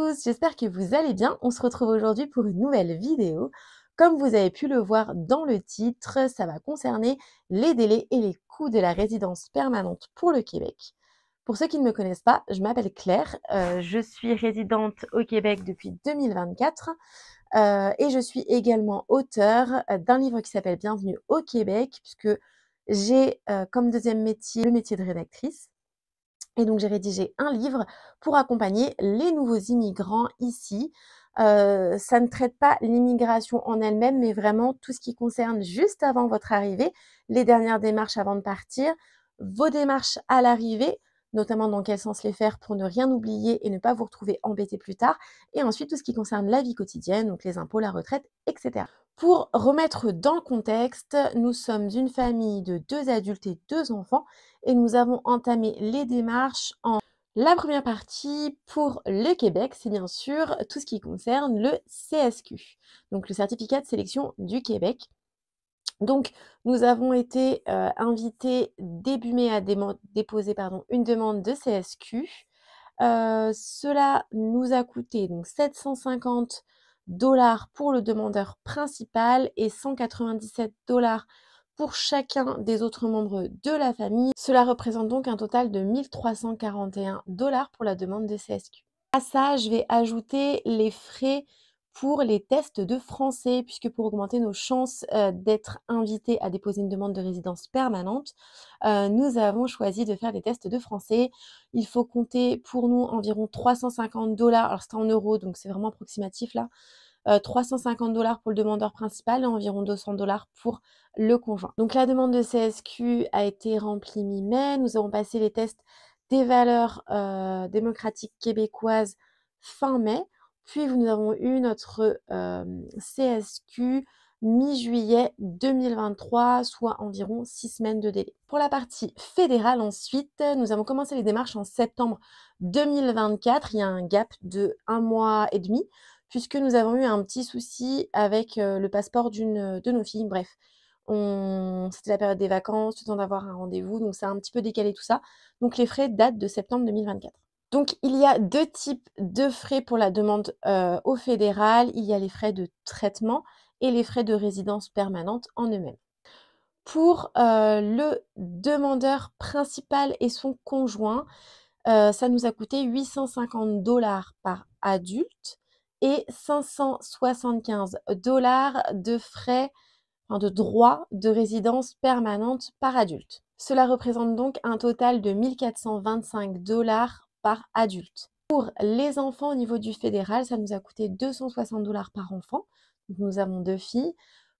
tous, j'espère que vous allez bien. On se retrouve aujourd'hui pour une nouvelle vidéo. Comme vous avez pu le voir dans le titre, ça va concerner les délais et les coûts de la résidence permanente pour le Québec. Pour ceux qui ne me connaissent pas, je m'appelle Claire, je suis résidente au Québec depuis 2024 et je suis également auteure d'un livre qui s'appelle Bienvenue au Québec, puisque j'ai comme deuxième métier le métier de rédactrice. Et donc j'ai rédigé un livre pour accompagner les nouveaux immigrants ici. Ça ne traite pas l'immigration en elle-même, mais vraiment tout ce qui concerne juste avant votre arrivée, les dernières démarches avant de partir, vos démarches à l'arrivée, notamment dans quel sens les faire pour ne rien oublier et ne pas vous retrouver embêté plus tard, et ensuite tout ce qui concerne la vie quotidienne, donc les impôts, la retraite, etc. Pour remettre dans le contexte, nous sommes une famille de 2 adultes et 2 enfants et nous avons entamé les démarches en la première partie pour le Québec, c'est bien sûr tout ce qui concerne le CSQ, donc le certificat de sélection du Québec. Donc nous avons été, invités début mai à déposer une demande de CSQ. Cela nous a coûté donc 750 pour le demandeur principal et 197 pour chacun des autres membres de la famille. Cela représente donc un total de 1 341 pour la demande de CSQ. À ça, je vais ajouter les frais pour les tests de français, puisque pour augmenter nos chances d'être invités à déposer une demande de résidence permanente, nous avons choisi de faire des tests de français. Il faut compter pour nous environ 350 alors c'est en euros, donc c'est vraiment approximatif là. 350 pour le demandeur principal et environ 200 pour le conjoint. Donc la demande de CSQ a été remplie mi-mai. Nous avons passé les tests des valeurs démocratiques québécoises fin mai. Puis nous avons eu notre CSQ mi-juillet 2023, soit environ 6 semaines de délai. Pour la partie fédérale ensuite, nous avons commencé les démarches en septembre 2024. Il y a un gap de 1 mois et demi, puisque nous avons eu un petit souci avec le passeport d'une de nos filles. Bref, c'était la période des vacances, le temps d'avoir un rendez-vous, donc ça a un petit peu décalé tout ça. Donc les frais datent de septembre 2024. Donc il y a 2 types de frais pour la demande au fédéral. Il y a les frais de traitement et les frais de résidence permanente en eux-mêmes. Pour le demandeur principal et son conjoint, ça nous a coûté 850 par adulte et 575 de frais, de droits de résidence permanente par adulte. Cela représente donc un total de 1 425 par adulte. Pour les enfants au niveau du fédéral, ça nous a coûté 260 par enfant. Donc nous avons 2 filles,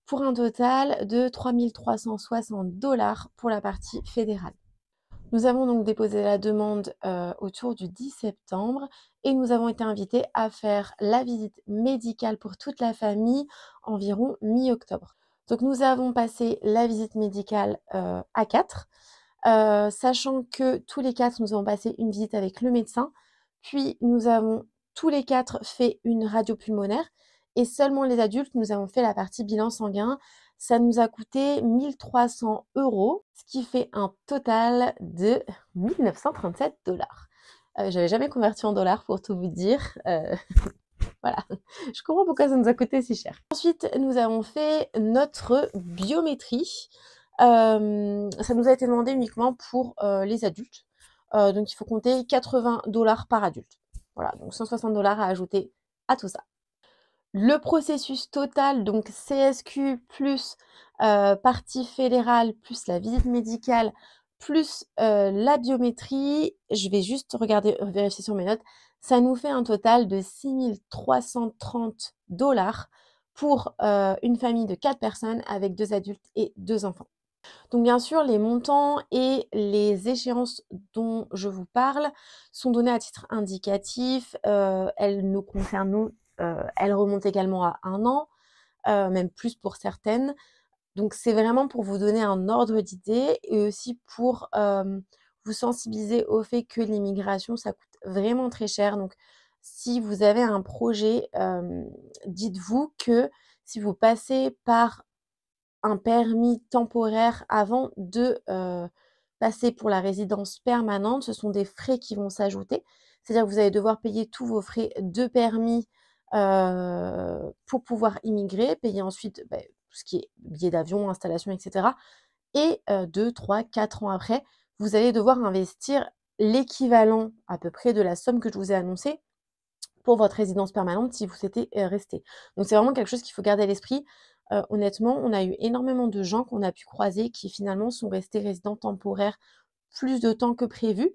pour un total de 3 360 pour la partie fédérale. Nous avons donc déposé la demande autour du 10 septembre et nous avons été invités à faire la visite médicale pour toute la famille environ mi-octobre. Donc nous avons passé la visite médicale à 4, sachant que tous les 4, nous avons passé une visite avec le médecin, puis nous avons tous les 4 fait une radio pulmonaire et seulement les adultes, nous avons fait la partie bilan sanguin. Ça nous a coûté 1 300 €, ce qui fait un total de 1 937 $. J'avais jamais converti en dollars pour tout vous dire. Voilà, je comprends pourquoi ça nous a coûté si cher. Ensuite, nous avons fait notre biométrie. Ça nous a été demandé uniquement pour les adultes. Donc il faut compter 80 $ par adulte. Voilà, donc 160 $ à ajouter à tout ça. Le processus total, donc CSQ plus partie fédérale, plus la visite médicale, plus la biométrie, je vais juste regarder, vérifier sur mes notes, ça nous fait un total de 6 330 $ pour une famille de 4 personnes avec 2 adultes et 2 enfants. Donc bien sûr, les montants et les échéances dont je vous parle sont donnés à titre indicatif. Elles nous concernent, nous, elles remontent également à 1 an, même plus pour certaines. Donc c'est vraiment pour vous donner un ordre d'idée et aussi pour vous sensibiliser au fait que l'immigration, ça coûte vraiment très cher. Donc si vous avez un projet, dites-vous que si vous passez par un permis temporaire avant de passer pour la résidence permanente, ce sont des frais qui vont s'ajouter. C'est-à-dire que vous allez devoir payer tous vos frais de permis pour pouvoir immigrer, payer ensuite tout ce qui est billets d'avion, installation, etc. Et 2, 3, 4 ans après, vous allez devoir investir l'équivalent à peu près de la somme que je vous ai annoncée pour votre résidence permanente si vous souhaitez rester. Donc c'est vraiment quelque chose qu'il faut garder à l'esprit. Honnêtement, on a eu énormément de gens qu'on a pu croiser qui finalement sont restés résidents temporaires plus de temps que prévu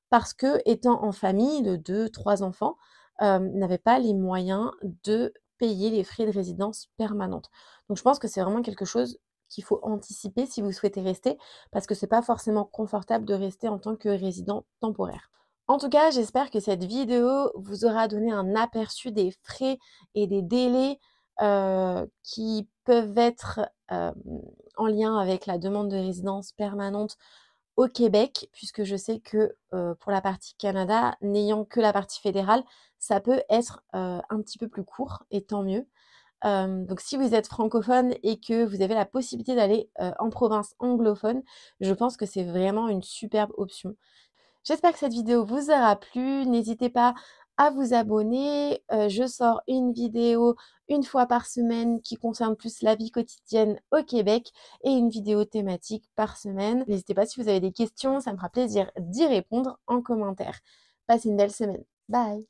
parce que étant en famille de 2, 3 enfants, n'avaient pas les moyens de payer les frais de résidence permanente. Donc je pense que c'est vraiment quelque chose qu'il faut anticiper si vous souhaitez rester parce que c'est pas forcément confortable de rester en tant que résident temporaire. En tout cas, j'espère que cette vidéo vous aura donné un aperçu des frais et des délais, qui peuvent être, en lien avec la demande de résidence permanente au Québec, puisque je sais que, pour la partie Canada, n'ayant que la partie fédérale, ça peut être, un petit peu plus court et tant mieux. Donc si vous êtes francophone et que vous avez la possibilité d'aller, en province anglophone, je pense que c'est vraiment une superbe option. J'espère que cette vidéo vous aura plu. N'hésitez pas à vous abonner. Je sors une vidéo une fois par semaine qui concerne plus la vie quotidienne au Québec et une vidéo thématique par semaine. N'hésitez pas si vous avez des questions, ça me fera plaisir d'y répondre en commentaire. Passez une belle semaine. Bye!